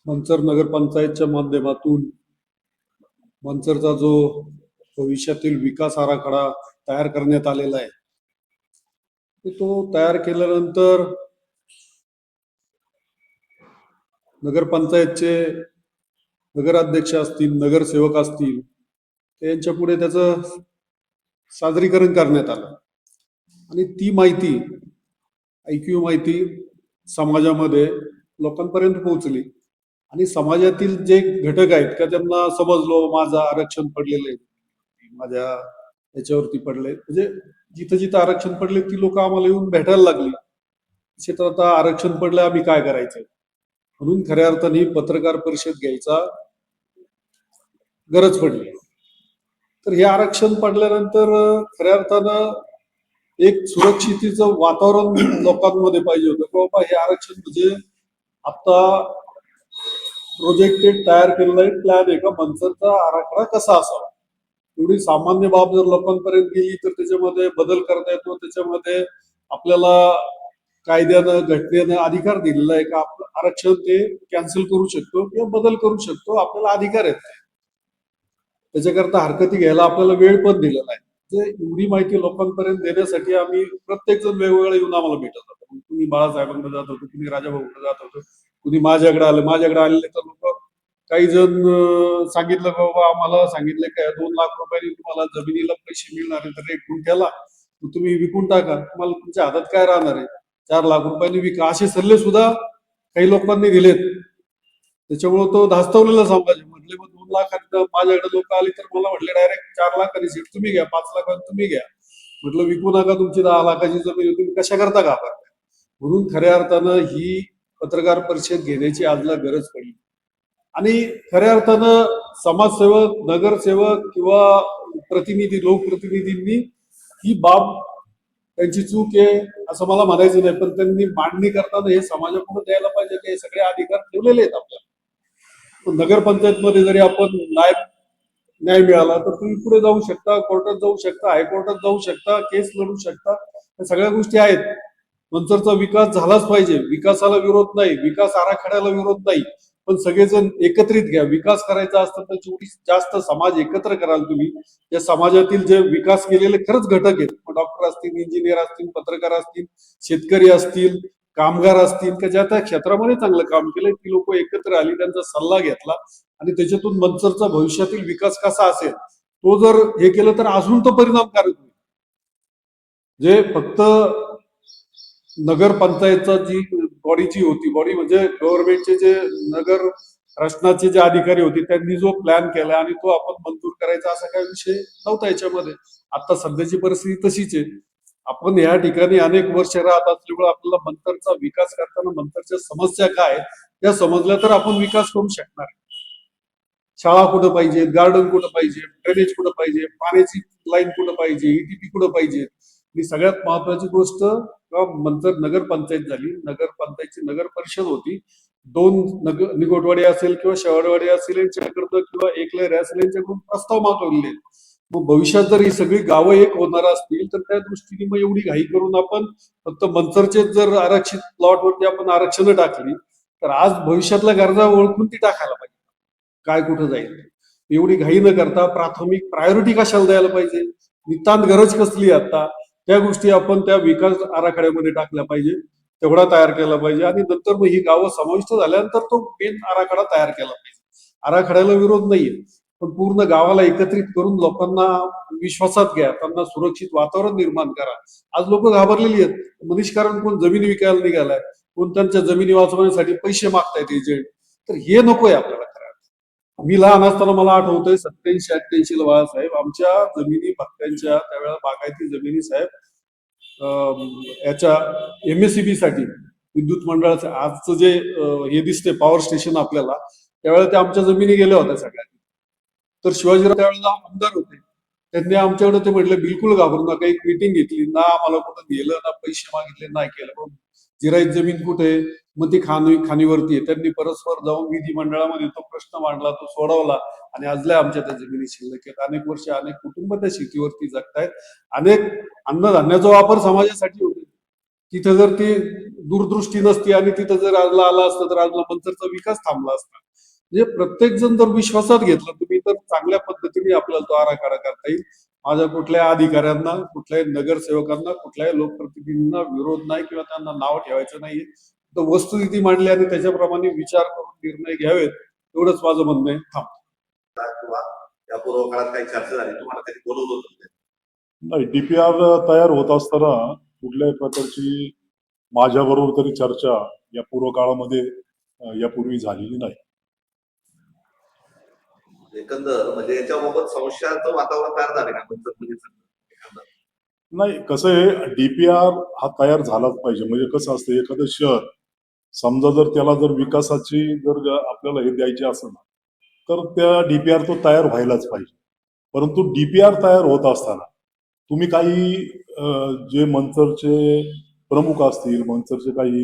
मंचर नगरपंचायतच्या माध्यमातून मंचरचा जो भविष्यातील विकास आराखडा तयार करण्यात आलेला आहे तो तयार केल्यानंतर नगरपंचायतचे नगराध्यक्ष असतील, नगरसेवक असतील, त्यांच्या पुढे त्याचं सादरीकरण करण्यात आलं आणि ती माहिती ऐकीव माहिती समाजामध्ये लोकांपर्यंत पोहोचली आणि समाजातील जे घटक आहेत का त्यांना समजलो माझं आरक्षण पडलेलं आहे, माझ्या याच्यावरती पडले, म्हणजे जिथं जिथं आरक्षण पडले ती लोक आम्हाला येऊन भेटायला लागली. क्षेत्रात आता आरक्षण पडलं, आम्ही काय करायचं, म्हणून खऱ्या अर्थाने ही पत्रकार परिषद घ्यायचा गरज पडली. तर हे आरक्षण पडल्यानंतर खऱ्या अर्थानं एक सुरक्षितेचं वातावरण लोकांमध्ये पाहिजे होतं की बाबा हे आरक्षण म्हणजे आता प्रोजेक्टेड तयार केलेला एक प्लॅन आहे का मंचरचा आराखडा कसा असावा. एवढी सामान्य बाब जर लोकांपर्यंत गेली तर त्याच्यामध्ये बदल करता येतो. त्याच्यामध्ये आपल्याला कायद्यानं घटनेनं अधिकार दिलेला आहे का आपलं आरक्षण ते कॅन्सल करू शकतो किंवा बदल करू शकतो, आपल्याला अधिकार आहेत. त्याच्याकरता हरकती घ्यायला आपल्याला वेळ पण दिलेला आहे. म्हणजे एवढी माहिती लोकांपर्यंत देण्यासाठी आम्ही प्रत्येक जण वेगवेगळं येऊन आम्हाला भेटत होतो. कुणी बाळासाहेबांकडे जात होतो, कुणी राजाभाऊकडे जात होतो, कुणी माझ्याकडे आलं. माझ्याकडे आलेले तर लोक काही जण सांगितलं बाबा आम्हाला सांगितलं काय 2 लाख रुपयांनी तुम्हाला जमिनीला पैसे मिळणार आहे, तर 1 गुंठ्याला तुम्ही विकून टाका, तुम्हाला तुमच्या हातात काय राहणार आहे, 4 लाख रुपयांनी विका, असे सल्ले सुद्धा काही लोकांनी दिलेत. त्याच्यामुळे तो धास्तवलेला समाज म्हटले मग 2 लाखात माझ्याकडे लोक आले तर मला म्हटले डायरेक्ट 4 लाखांनी सीट तुम्ही घ्या, 5 लाखांनी तुम्ही घ्या. म्हटलं विकू नका, तुमची 10 लाखाची जमीन तुम्ही कशा करता घाबरता. म्हणून खऱ्या अर्थानं ही पत्रकार परिषद घेण्याची आजला गरज पडली आणि खऱ्या अर्थानं समाजसेवक, नगरसेवक किंवा प्रतिनिधी, लोकप्रतिनिधींनी ही बाब त्यांची चूक आहे असं मला म्हणायचं नाही, पण त्यांनी मांडणी करताना हे समाजापुढे द्यायला पाहिजे की हे सगळे अधिकार ठेवलेले आहेत आपल्याला. नगरपंचायतमध्ये जरी आपण न्याय मिळाला तर तुम्ही पुढे जाऊ शकता, कोर्टात जाऊ शकता, हायकोर्टात जाऊ शकता, केस लढू शकता, या सगळ्या गोष्टी आहेत. मंचरचा विकास झालाच पाहिजे, विकासाला विरोध नाही, विकास आराखड्याला विरोध नाही, पण सगळेजण एकत्रित घ्या. विकास करायचा असतं तर जेवढी जास्त समाज एकत्र कराल तुम्ही, या समाजातील जे विकास केलेले खरंच घटक आहेत, डॉक्टर असतील, इंजिनियर असतील, पत्रकार असतील, शेतकरी असतील, कामगार असतील, का ज्या त्या क्षेत्रामध्ये चांगलं काम केलंय, ती लोक एकत्र आली, त्यांचा सल्ला घेतला आणि त्याच्यातून मंचरचा भविष्यातील विकास कसा असेल तो जर हे केलं तर अजून तो परिणामकारक होईल. जे फक्त नगरपंचायतचा जी बॉडीची होती, बॉडी म्हणजे गव्हर्नमेंटचे जे नगर शासनाचे जे अधिकारी होते त्यांनी जो प्लॅन केला आणि तो आपण मंजूर करायचा असा काही विषय नव्हता याच्यामध्ये. आता सध्याची परिस्थिती तशीच आहे. आपण या ठिकाणी अनेक वर्ष राहत असल्यामुळे आपल्याला मंतरचा विकास करताना मंतरच्या समस्या काय त्या समजल्या तर आपण विकास करू शकणार. शाळा कुठं पाहिजे, गार्डन कुठं पाहिजे, ड्रेनेज कुठं पाहिजे, पाण्याची लाईन कुठं पाहिजे, ईटीपी कुठं पाहिजे. ही सगळ्यात महत्वाची गोष्ट मंचर नगरपंचायत झाली. नगरपंचायतची नगर परिषद होती. 2 निगोटवाडी असेल किंवा शेवाडवाडी असेल यांच्याकडं किंवा एकलेर असेल यांच्याकडून प्रस्ताव मागवलेले. मग भविष्यात जर ही सगळी गावं एक होणार असतील तर त्या दृष्टीने मग एवढी घाई करून आपण फक्त मंचरचे जर आरक्षित प्लॉटवरती आपण आरक्षण टाकली तर आज भविष्यातल्या गरजा ओळखून ती टाकायला पाहिजे. काय कुठं जाईल एवढी घाई न करता प्राथमिक प्रायोरिटी कशाला द्यायला पाहिजे, नितांत गरज कसली आता, त्या गोष्टी आपण त्या विकास आराखड्यामध्ये टाकल्या पाहिजे, तेवढा तयार केला पाहिजे आणि नंतर मग ही गावं समाविष्ट झाल्यानंतर तो मेन आराखडा तयार केला पाहिजे. आराखड्याला विरोध नाहीये, पण पूर्ण गावाला एकत्रित करून लोकांना विश्वासात घ्या, त्यांना सुरक्षित वातावरण निर्माण करा. आज लोक घाबरलेली आहेत. निष्कारण कोण जमिनी विकायला निघालाय, कोण त्यांच्या जमिनी वाचवण्यासाठी पैसे मागतायत एजंट, तर हे नकोय आपल्याला. मी लहान असताना मला आठवतंय 87-88 ला बाळासाहेब आमच्या जमिनी भक्त्यांच्या त्यावेळेला बागायती जमिनी साहेब याच्या एमएससीबी साठी विद्युत मंडळाचं आजचं जे हे दिसते पॉवर स्टेशन आपल्याला, त्यावेळेला त्या आमच्या जमिनी गेल्या होत्या सगळ्या. तर शिवाजीराव त्यावेळेला आमदार होते, त्यांनी आमच्याकडे ते म्हटले बिलकुल घाबरू नका. एक मीटिंग घेतली ना, आम्हाला कुठं गेलं ना, पैसे मागितले नाही केलं. जिरायत जमीन कुठे, मग ती खाणीवरती आहे. त्यांनी परस्पर जाऊन विधिमंडळामध्ये तो प्रश्न मांडला, तो सोडवला आणि आजल्या आमच्या त्या जमिनी शिल्लक आहेत. अनेक वर्ष अनेक कुटुंब त्या शेतीवरती जगतायत. अनेक अन्नधान्याचा वापर समाजासाठी होतो. तिथं जर ती दूरदृष्टी नसती आणि तिथं जर आजला आला असतं तर आजला मंचरचा विकास थांबला असता. म्हणजे प्रत्येक जण जर विश्वासात घेतलं तुम्ही तर चांगल्या पद्धतीने आपल्याला तो आराखडा करता येईल. माझ्या कुठल्याही अधिकाऱ्यांना, कुठल्याही नगरसेवकांना, कुठल्याही लोकप्रतिनिधींना विरोध नाही किंवा त्यांना नाव ठेवायचं नाहीये. तर वस्तुस्थिती मांडली आणि त्याच्याप्रमाणे विचार करून निर्णय घ्यावेत एवढंच माझं म्हणणं आहे. किंवा या पूर्व काळात काही चर्चा झाली, तुम्हाला कधी बोलवलं होतं? नाही, डीपीआर तयार होत असताना कुठल्याही प्रकारची माझ्याबरोबर तरी चर्चा या पूर्व काळामध्ये यापूर्वी झालेली नाही. एकंदर म्हणजे याच्याबाबत संशयाचं वातावरण तयार झालं का एकंदर? नाही, कसं आहे, डीपीआर हा तयार झालाच पाहिजे. म्हणजे कसं असतं, एखादं शहर समजा जर त्याला जर विकासाची जर आपल्याला हे द्यायची असेल ना, तर त्या डीपीआर तो तयार व्हायलाच पाहिजे. परंतु डीपीआर तयार होत असताना तुम्ही काही जे मंचरचे प्रमुख असतील, मंचरचे काही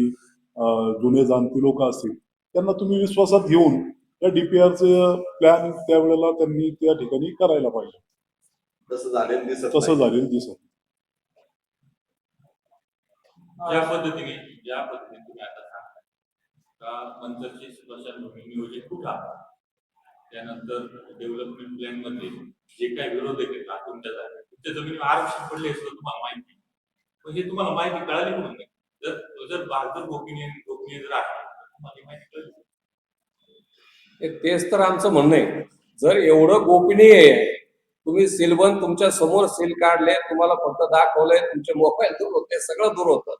जुने जाणती लोक असतील, त्यांना तुम्ही विश्वासात घेऊन त्या डीपीआरचं प्लॅन त्यावेळेला त्यांनी त्या ठिकाणी करायला पाहिजे. तसं झालेलं दिसत तसं नाही. झालेलं दिसत. ज्या पद्धतीने तुम्ही आता सांगता का मंचरची स्मशानभूमी नियोजित कुठं आहे, त्यानंतर डेव्हलपमेंट प्लॅन मध्ये जे काही विरोधक आहेत तुमच्या जमिनीवर आरक्षण पडले असतं तुम्हाला माहिती, पण हे तुम्हाला माहिती कळाली म्हणून नाही. जर भारत गोपनीय जर आहे तर तुम्हाला माहिती कळली. तेच तर आमचं म्हणणं आहे. जर एवढं गोपनीय आहे, तुम्ही सीलबंद तुमच्या समोर सील काढले, तुम्हाला फक्त दाखवलंय, तुमचे मोबाईल दूर होते, सगळं दूर होतं.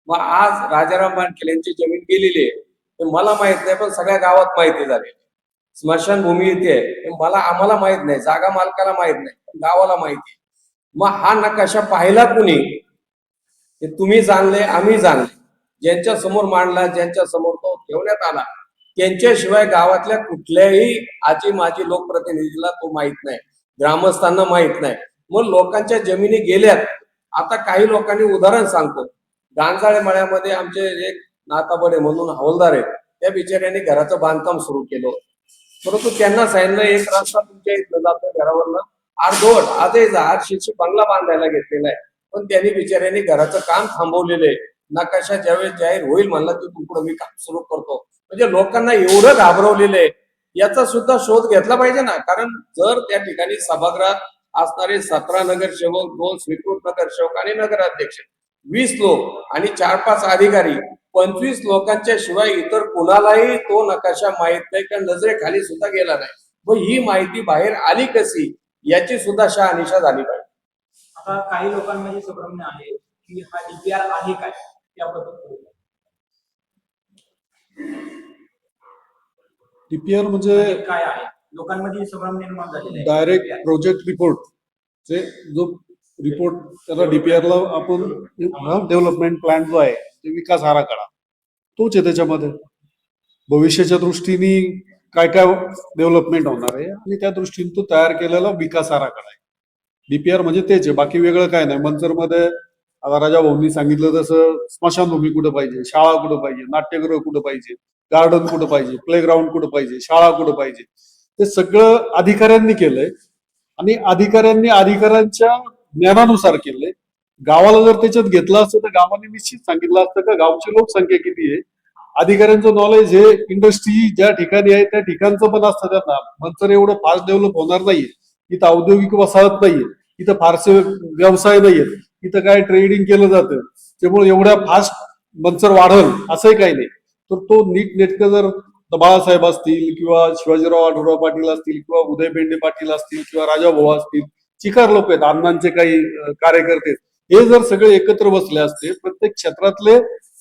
मग आज राजाराम बांडकेल यांची जमीन गेलेली आहे, ते मला माहित नाही, पण सगळ्या गावात माहिती झाली. स्मशानभूमी इथे आहे, हे आम्हाला माहित नाही, जागा मालकाला माहित नाही, पण गावाला माहिती. मग हा नकाशा पाहिला कुणी, ते तुम्ही जाणले, आम्ही जाणले. ज्यांच्या समोर मांडला, ज्यांच्या समोर तो ठेवण्यात आला, त्यांच्याशिवाय गावातल्या कुठल्याही आजी माजी लोकप्रतिनिधीला तो माहित नाही, ग्रामस्थांना माहित नाही. मग लोकांच्या जमिनी गेल्यात. आता काही लोकांनी उदाहरण सांगतो, गांजाळे मळ्यामध्ये आमचे एक नाताबडे म्हणून हवालदार आहेत, त्या बिचाऱ्यांनी घराचं बांधकाम सुरू केलं, परंतु त्यांना सांगितलं एक रस्ता तुमच्या इथं जातो घरावरनं, अर्धवट आजही आरशीची बंगला बांधायला घेतलेला आहे, पण त्यांनी बिचाऱ्यांनी घराचं काम थांबवलेलं आहे. नकाशा ज्यावेळेस जाहीर होईल म्हणला तिथून पुढे मी काम सुरू करतो. म्हणजे लोकांना एवढं घाबरवलेलं आहे, याचा सुद्धा शोध घेतला पाहिजे ना. कारण जर त्या ठिकाणी सभागृहात असणारे 17 नगरसेवक, 2 स्वीकृत नगरसेवक आणि नगराध्यक्ष, 20 लोक आणि 4-5 अधिकारी, 25 लोकांच्या शिवाय इतर कुणालाही तो नकाशा माहित नाही, का नजरेखाली सुद्धा गेला नाही. मग ही माहिती बाहेर आली कशी, याची सुद्धा शहानिशा झाली पाहिजे. आता काही लोकांमध्ये संभ्रम आहे की हा डीपीआर आहे काय, त्याबद्दल डीपीआर म्हणजे काय आहे, लोकांमध्ये संभ्रम निर्माण झालेला आहे. डायरेक्ट प्रोजेक्ट रिपोर्ट जो रिपोर्ट त्याला डीपीआरला आपण डेव्हलपमेंट प्लॅन जो आहे ते विकास आराखडा तोच आहे. त्याच्यामध्ये भविष्याच्या दृष्टीने काय काय डेव्हलपमेंट होणार आहे आणि त्या दृष्टीने तो तयार केलेला विकास आराखडा आहे. डीपीआर म्हणजे तेच आहे, बाकी वेगळं काय नाही. मंचरमध्ये आता राजा भाऊंनी सांगितलं तसं स्मशानभूमी कुठं पाहिजे, शाळा कुठं पाहिजे, नाट्यगृह कुठं पाहिजे, गार्डन कुठं पाहिजे, प्लेग्राऊंड कुठं पाहिजे, शाळा कुठं पाहिजे, ते सगळं अधिकाऱ्यांनी केलंय आणि अधिकाऱ्यांनी अधिकाऱ्यांच्या ज्ञानानुसार केलंय. गावाला जर त्याच्यात घेतलं असतं तर गावाने निश्चित सांगितलं असतं का गावची लोकसंख्या किती आहे. अधिकाऱ्यांचं नॉलेज हे इंडस्ट्री ज्या ठिकाणी आहे त्या ठिकाणचं पण असतं. त्यांना मंचर एवढं फास्ट डेव्हलप होणार नाहीये, इथं औद्योगिक वसाहत नाहीये, इथं फारसे व्यवसाय नाहीयेत, इथं काय ट्रेडिंग केलं जातं, त्यामुळे एवढ्या फास्ट मंचर वाढल असंही काही नाही. तर तो नीट नेटकं जर बाळासाहेब असतील किंवा शिवाजीराव आढळराव पाटील असतील किंवा उदय बेंडे पाटील असतील किंवा राजाभाऊ असतील, चिकार लोक आहेत, अण्णांचे काही कार्यकर्ते, हे जर सगळे एकत्र बसले असते, प्रत्येक क्षेत्रातले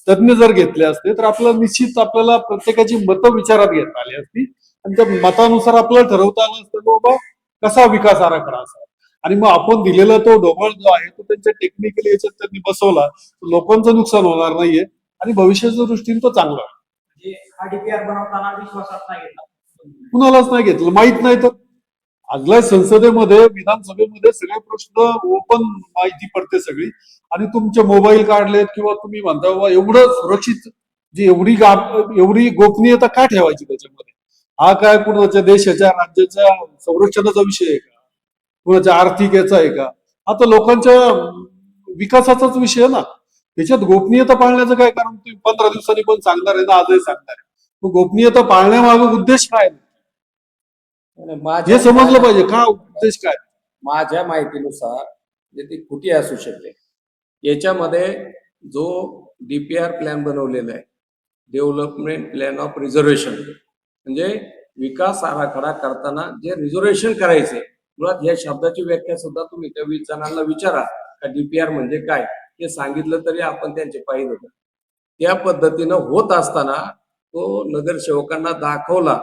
तज्ञ जर घेतले असते तर आपल्याला निश्चित आपल्याला प्रत्येकाची मतं विचारात घेता आली असती आणि त्या मतानुसार आपल्याला ठरवता आलं असतं की बाबा कसा विकास आराखडा असा. आणि मग आपण दिलेला तो ढोबळ जो आहे तो त्यांच्या टेक्निकली याच्यात त्यांनी बसवला, लोकांचं नुकसान होणार नाहीये आणि भविष्याच्या दृष्टीने तो चांगला आहे. म्हणजे हा डीपीआर बनवताना विश्वासात नाही घेतला, कुणालाच नाही घेतलं, माहित नाही तर आजल्या संसदेमध्ये विधानसभेमध्ये सगळे प्रश्न ओपन माहिती पडते सगळी आणि तुमचे मोबाईल काढलेत किंवा तुम्ही म्हणता बाबा एवढं सुरक्षित जी एवढी गोपनीयता का ठेवायची त्याच्यामध्ये. हा काय कुणाच्या देशाच्या राज्याच्या संरक्षणाचा विषय आहे का, कुणाच्या आर्थिक याचा आहे का, हा तर लोकांच्या विकासाचाच विषय आहे ना. त्याच्यात गोपनीयता पाळण्याचं काय कारण? तुम्ही 15 दिवसांनी पण सांगणार आहे ना, आजही सांगणार आहे. मग गोपनीयता पाळण्यामागे उद्देश काय? हे समजलं पाहिजे का उद्देश काय. माझ्या माहितीनुसार म्हणजे ती खोटी असू शकते. याच्यामध्ये जो डीपीआर प्लॅन बनवलेला आहे, डेव्हलपमेंट प्लॅन ऑफ रिझर्वेशन, म्हणजे विकास आराखडा करताना जे रिझर्वेशन करायचे, मुळात या शब्दाची व्याख्या सुद्धा तुम्ही त्या 20 जणांना विचारा का डीपीआर म्हणजे काय, ते सांगितलं तरी आपण त्यांचे पाहिजे होतं. त्या पद्धतीनं होत असताना तो नगरसेवकांना दाखवला.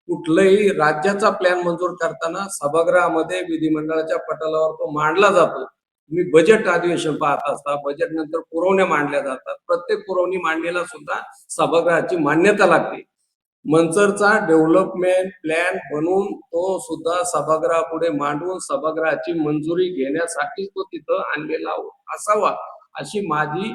कुठलाही राज्याचा प्लॅन मंजूर करताना सभागृहामध्ये विधिमंडळाच्या पटलावर तो मांडला जातो. तुम्ही बजेट अधिवेशन पाहत असता, बजेट नंतर पुरवण्या मांडल्या जातात. प्रत्येक पुरवणी मांडणीला सुद्धा सभागृहाची मान्यता लागते. मंचरचा डेव्हलपमेंट प्लॅन बनवून तो सुद्धा सभागृहापुढे मांडून सभागृहाची मंजुरी घेण्यासाठी तो तिथं आणलेला असावा, अशी माझी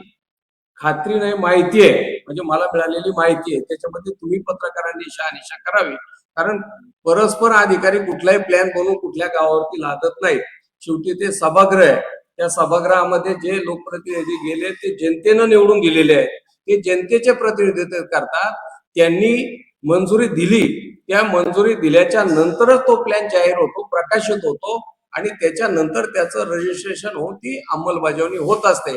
खात्री नाही, माहिती आहे. म्हणजे मला मिळालेली माहिती आहे. त्याच्यामध्ये तुम्ही पत्रकारांनी शहानिशा करावी, कारण परस्पर अधिकारी कुठलाही प्लॅन बनवून कुठल्या गावावरती लादत नाही. शेवटी ते सभागृह आहे. त्या सभागृहामध्ये जे लोकप्रतिनिधी गेले ते जनतेनं निवडून गेलेले आहेत. ते जनतेचे प्रतिनिधित्व करतात. त्यांनी मंजुरी दिली, त्या मंजुरी दिल्याच्या नंतरच तो प्लॅन जाहीर होतो, प्रकाशित होतो आणि त्याच्यानंतर त्याचं रजिस्ट्रेशन होऊन ती अंमलबजावणी होत असते.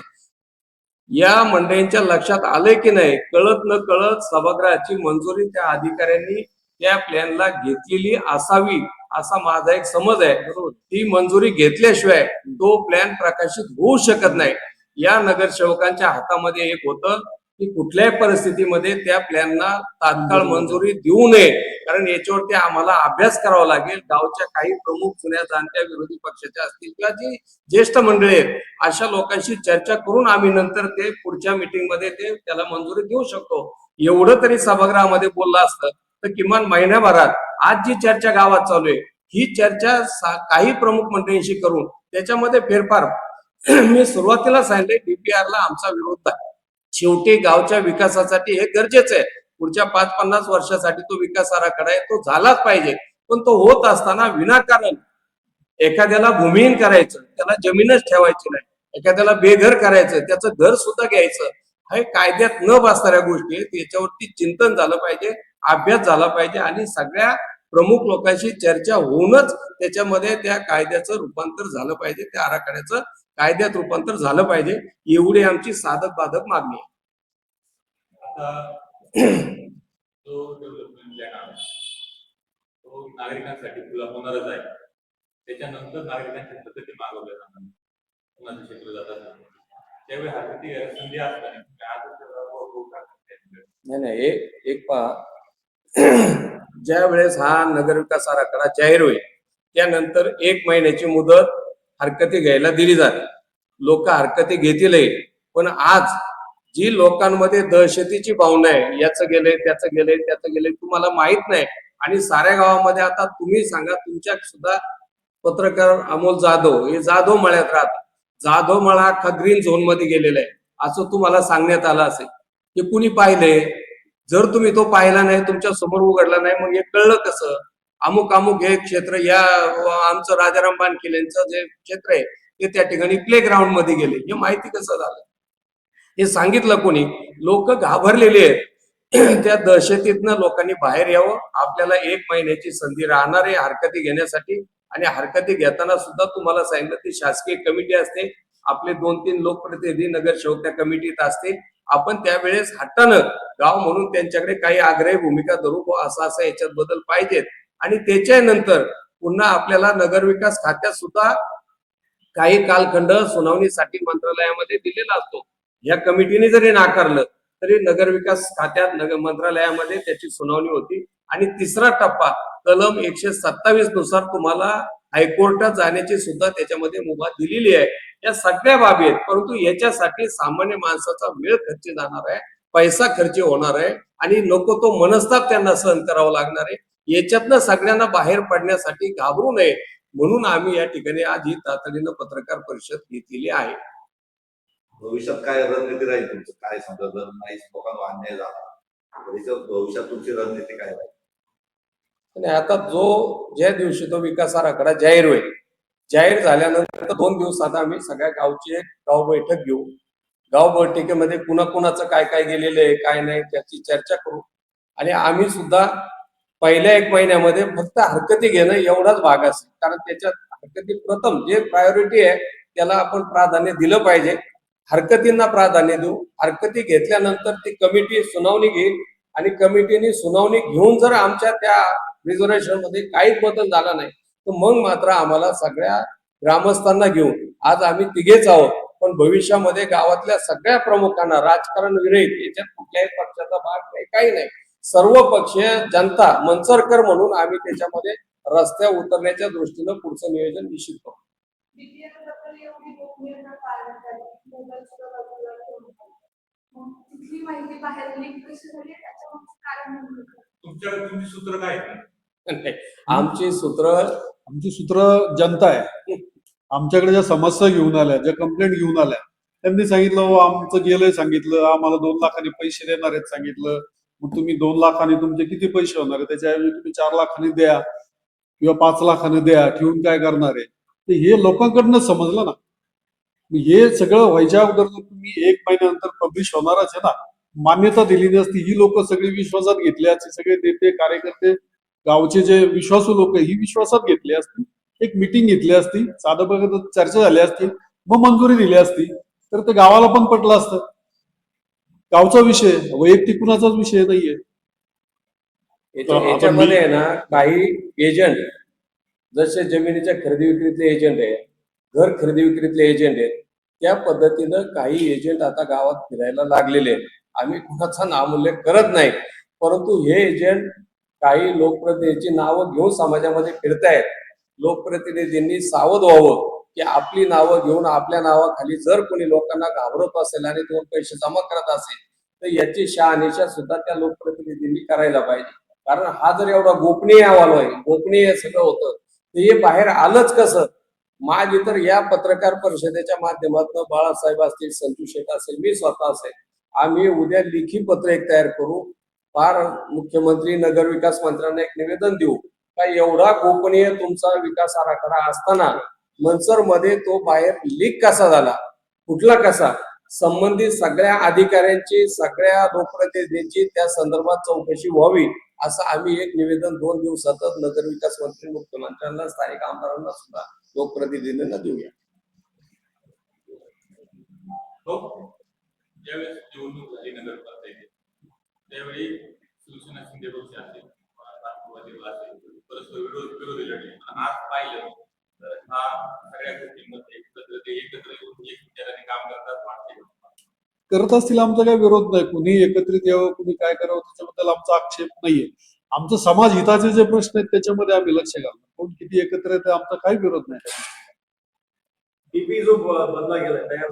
या मंडळींच्या लक्षात आलंय की नाही, कळत न कळत सभागृहाची मंजुरी त्या अधिकाऱ्यांनी त्या प्लॅनला घेतलेली असावी, असा माझा एक समज आहे. ती मंजुरी घेतल्याशिवाय तो प्लॅन प्रकाशित होऊ शकत नाही. या नगरसेवकांच्या हातामध्ये एक होतं की कुठल्याही परिस्थितीमध्ये त्या प्लॅनला तात्काळ मंजुरी देऊ नये, कारण याच्यावरती आम्हाला अभ्यास करावा लागेल. गावच्या काही प्रमुख जुन्या जाणत्या विरोधी पक्षाच्या असतील किंवा जी ज्येष्ठ मंडळी आहेत, अशा लोकांशी चर्चा करून आम्ही नंतर ते पुढच्या मीटिंग मध्ये त्याला मंजुरी देऊ शकतो. एवढं तरी सभागृहामध्ये बोललं असतं तर किमान महिन्याभरात आज जी चर्चा गावात चालू आहे, ही चर्चा काही प्रमुख मंडळींशी करून त्याच्यामध्ये फेरफार मी सुरुवातीला सांगितले, डीपीआरला आमचा विरोध आहे. शेवटी गावच्या विकासासाठी हे गरजेचं आहे. पुढच्या 5-50 वर्षासाठी तो विकास आराखडा आहे, तो झालाच पाहिजे. पण तो होत असताना विनाकारण एखाद्याला भूमिहीन करायचं, त्याला जमीनच ठेवायची नाही, एखाद्याला बेघर करायचं, त्याचं घर सुद्धा घ्यायचं, हे कायद्यात न बसणाऱ्या गोष्टी आहेत. याच्यावरती चिंतन झालं पाहिजे, अभ्यास झाला पाहिजे आणि सगळ्या प्रमुख लोकांशी चर्चा होऊनच त्याच्यामध्ये त्या कायद्याचं रूपांतर झालं पाहिजे, त्या आराखड्याचं कायद्यात रूपांतर झालं पाहिजे. एवढी आमची साधक बाधक मागणी आहे. आता जो डेव्हलपमेंट प्लॅन आहे तो नागरिकांसाठी खुला होणारच आहे. त्याच्यानंतर नागरिकांच्या पद्धती मागवल्या जाणार, कोणाचे क्षेत्र जातात त्यावेळी हाती संधी असताना नाही नाही, एक पहा, ज्या वेळेस हा नगरविकास आराखडा जाहीर होईल त्यानंतर 1 महिन्याची मुदत हरकती घ्यायला दिली जाते. लोक हरकती घेतीलही, पण आज जी लोकांमध्ये दहशतीची भावना आहे, याचं गेलंय त्याचं गेलंय त्याचं गेलंय, तुम्हाला माहित नाही. आणि साऱ्या गावामध्ये आता तुम्ही सांगा, तुमच्या सुद्धा पत्रकार अमोल जाधव हे जाधव मळ्यात राहतात. जाधव मळा अख्खा ग्रीन झोन मध्ये गेलेला आहे असं तुम्हाला सांगण्यात आलं असेल. हे कुणी पाहिलंय? जर तुम्ही तो पाहिला नाही, तुमच्या समोर उघडला नाही, मग हे कळलं कसं? अमुक अमुक हे क्षेत्र, या आमचं राजाराम बानखेलेंचं जे क्षेत्र आहे ते त्या ठिकाणी प्ले ग्राउंड मध्ये गेले, हे माहिती कसं झालं? हे सांगितलं कोणी? लोक घाबरलेले आहेत. त्या दहशतीतनं लोकांनी बाहेर यावं. आपल्याला 1 महिन्याची संधी राहणार आहे हरकती घेण्यासाठी, आणि हरकती घेताना सुद्धा तुम्हाला सांगितलं ती शासकीय कमिटी असते, आपले 2-3 लोकप्रतिनिधी नगरसेवक त्या कमिटीत असते. आपण त्यावेळेस हट्टानं गाव म्हणून त्यांच्याकडे काही आग्रही भूमिका धरू, असं याच्यात बदल पाहिजेत. आणि त्याच्यानंतर पुन्हा आपल्याला नगरविकास खात्यात सुद्धा काही कालखंड सुनावणीसाठी मंत्रालयामध्ये दिलेला असतो. या कमिटीने जरी नाकारलं तरी नगरविकास खात्यात मंत्रालयामध्ये त्याची सुनावणी होती. आणि 3रा टप्पा कलम 127 नुसार तुम्हाला हायकोर्टात जाण्याची सुद्धा त्याच्यामध्ये मुभा दिलेली आहे. या सगळ्या बाबी आहेत, परंतु याच्यासाठी सामान्य माणसाचा वेळ खर्च जाणार आहे, पैसा खर्च होणार आहे आणि नको तो मनस्ताप त्यांना सहन करावा लागणार आहे. याच्यातनं सगळ्यांना बाहेर पडण्यासाठी घाबरू नये म्हणून आम्ही या ठिकाणी आज ही तातडीनं पत्रकार परिषद घेतलेली आहे. भविष्यात काय रणनीती राहील तुमचं? काय समजा जर नाही लोकांना अन्याय झाला, भविष्यात तुमची रणनीती काय राहील? आणि आता ज्या दिवशी तो विकास आराखडा जाहीर होईल, जाहीर झाल्यानंतर 2 दिवसात आम्ही सगळ्या गावची एक गाव बैठक घेऊ. गाव बैठकीमध्ये कुणाकुणाचं काय काय गेलेलं आहे काय नाही त्याची चर्चा करू. आणि आम्ही सुद्धा पहिल्या 1 महिन्यामध्ये फक्त हरकती घेणं एवढाच भाग असेल, कारण त्याच्यात हरकती प्रथम जे प्रायोरिटी आहे त्याला आपण प्राधान्य दिलं पाहिजे. हरकतींना प्राधान्य देऊ. हरकती घेतल्यानंतर ती कमिटी सुनावणी घेईल आणि कमिटीने सुनावणी घेऊन जर आमच्या त्या रिझर्वेशन मध्ये काहीच बदल झाला नाही तर मग मात्र आम्हाला सगळ्या ग्रामस्थांना घेऊन, आज आम्ही तिघेच आहोत पण भविष्यामध्ये गावातल्या सगळ्या प्रमुखांना राजकारण विरहित, याच्यात कुठल्याही पक्षाचा भाग नाही काही नाही, सर्व पक्षीय जनता मनसरकर म्हणून आम्ही त्याच्यामध्ये रस्त्यावर उतरण्याच्या दृष्टीनं पुढचं नियोजन निश्चित करू. DPR बद्दल एवढी गोपनीयता पाळण्यात आली, मोबाईल सुद्धा बाजूला ठेवण्यात आला. मग तिथली माहिती बाहेर लीक कशी झाली त्याच्यामागचं कारण नेमकं काय? तुमच्याकडे तुमची सूत्र काय आहेत? आमची सूत्र आमची सूत्र जनता आहे. आमच्याकडे ज्या समस्या घेऊन आल्या, ज्या कंप्लेंट घेऊन आल्या, त्यांनी सांगितलं "हो, आमचं गेलंय सांगितलं, आम्हाला 2 लाखांनी पैसे देणार आहेत सांगितलं. मग तुम्ही 2 लाखांनी तुमचे किती पैसे होणार आहे, त्याच्याऐवजी तुम्ही 4 लाखांनी द्या किंवा 5 लाखांनी द्या, ठेवून काय करणार आहे?" तर हे लोकांकडनं समजलं ना. मग हे सगळं व्हायच्या अगोदर जर तुम्ही 1 महिन्यानंतर पब्लिश होणारच आहे ना, मान्यता दिली नसती, ही लोक सगळी विश्वासात घेतली असती, सगळे नेते कार्यकर्ते गावचे जे विश्वासू लोक ही विश्वासात घेतली असती, एक मिटिंग घेतली असती, साधं बघत चर्चा झाली असती, मग मंजुरी दिली असती, तर ते गावाला पण पटलं असतं. गावचा विषय वैयक्तिक कुणाचाच विषय नाहीये. याच्यामध्ये आहे ना काही एजंट, जसे जमिनीच्या खरेदी विक्रीतले एजंट आहे, घर खरेदी विक्रीतले एजंट आहेत, त्या पद्धतीनं काही एजंट आता गावात फिरायला लागलेले आहेत. आम्ही कुणाचा नामोल्लेख करत नाही, परंतु हे एजंट काही लोकप्रतिनिधींची नावं घेऊन समाजामध्ये फिरतायत. लोकप्रतिनिधींनी सावध व्हावं की आपली नावं घेऊन आपल्या नावाखाली जर कोणी लोकांना घाबरत असेल आणि 2 पैसे जमा करत असेल तर याची शहानिशा सुद्धा त्या लोकप्रतिनिधींनी करायला पाहिजे. कारण हा जर एवढा गोपनीय अहवाल आहे, गोपनीय सगळं होतं, तर हे बाहेर आलंच कसं? माझी तर या पत्रकार परिषदेच्या माध्यमातून बाळासाहेब असतील, संतू शेठ असेल, मी स्वतः असेल, आम्ही उद्या लेखी पत्र एक तयार करू, फार मुख्यमंत्री नगरविकास मंत्र्यांना एक निवेदन देऊ का एवढा गोपनीय तुमचा विकास आराखडा असताना मनसर मध्ये तो बाहेर लीक कसा झाला, कुठला कसा, संबंधित सगळ्या अधिकाऱ्यांची, सगळ्या लोकप्रतिनिधींची त्या संदर्भात चौकशी व्हावी, असं आम्ही एक निवेदन 2 दिवसातच नगरविकास मंत्री, मुख्यमंत्र्यांना, स्थानिक आमदारांना सुद्धा लोकप्रतिनिधींना देऊया. हो, ज्यावेळेस निवडणूक झाली नगरपालिकेची त्यावेळी शिवसेना शिंदे पक्ष असेल, राष्ट्रवादी असेल, परस्पर विरोधी लढले. आज पाहिलं तर हा सगळ्या गोष्टींमध्ये एकत्र येऊन एक विचाराने काम करतात वाटते. करत असतील, आमचा काही विरोध नाही. कुणी एकत्रित यावं, कुणी काय करावं त्याच्याबद्दल आमचा आक्षेप नाहीये. आमचं समाज हिताचे जे प्रश्न आहेत त्याच्यामध्ये आम्ही लक्ष घालतो. कोण किती एकत्र येते आमचा काही विरोध नाही. डीपी जो बनला गेलाय तयार,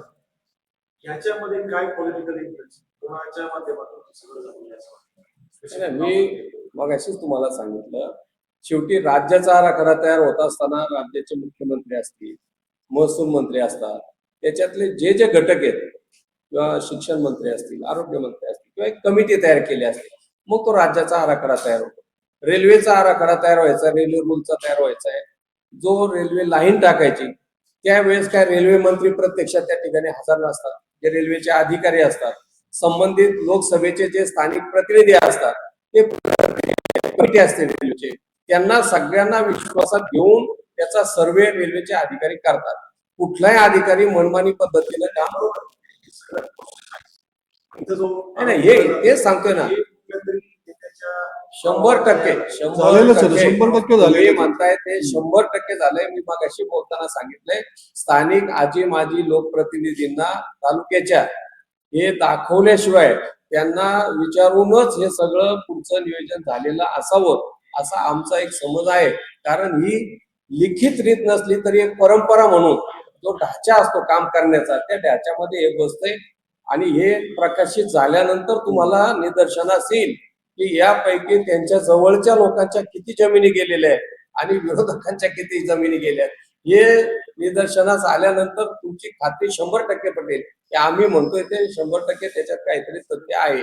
ह्याच्यामध्ये काय पॉलिटिकल इंटरेस्ट कोणाच्या माध्यमातून सगळं झालेलं आहे असं वाटतं? मी मगाशीच तुम्हाला सांगितलं, शेवटी राज्याचा आराखडा तयार होत असताना राज्याचे मुख्यमंत्री असतील, महसूल मंत्री असतात, त्याच्यातले जे जे घटक आहेत किंवा शिक्षण मंत्री असतील, आरोग्य मंत्री असतील किंवा एक कमिटी तयार केली असते, मग तो राज्याचा आराखडा तयार होतो. रेल्वेचा आराखडा तयार व्हायचा, रेल्वे रूलचा तयार व्हायचा आहे, जो रेल्वे लाईन टाकायची त्यावेळेस काय रेल्वे मंत्री प्रत्यक्षात त्या ठिकाणी हजर नसतात, जे रेल्वेचे अधिकारी असतात, संबंधित लोकसभेचे जे स्थानिक प्रतिनिधी असतात, ते कमिटी असते रेल्वेचे, त्यांना सगळ्यांना विश्वासात घेऊन त्याचा सर्वे रेल्वेचे अधिकारी करतात. कुठलाही अधिकारी मनमानी पद्धतीने काम इथं जो नाही, हे तेच सांगतोय ना, 100% झालेलंच आहे, 100% झालेलं तुम्ही आहे. म्हणताय ते 100% झालंय. मी मगाशी बोलताना सांगितलंय, स्थानिक आजी माजी लोकप्रतिनिधींना तालुक्याच्या हे दाखवल्याशिवाय त्यांना विचारूनच हे सगळं पुढचं नियोजन झालेलं असावं असा आमचा एक समज आहे. कारण ही लिखित रीत नसली तरी एक परंपरा म्हणून जो ढाचा असतो काम करण्याचा, त्या ढाच्यामध्ये हे बसतंय आणि हे प्रकाशित झाल्यानंतर तुम्हाला निदर्शनास येईल की यापैकी त्यांच्या जवळच्या लोकांच्या किती जमिनी गेलेल्या आहेत आणि विरोधकांच्या किती जमिनी गेल्या आहेत. हे निदर्शनास आल्यानंतर तुमची खात्री 100% पटेल की आम्ही म्हणतोय ते 100% त्याच्यात काहीतरी तथ्य आहे.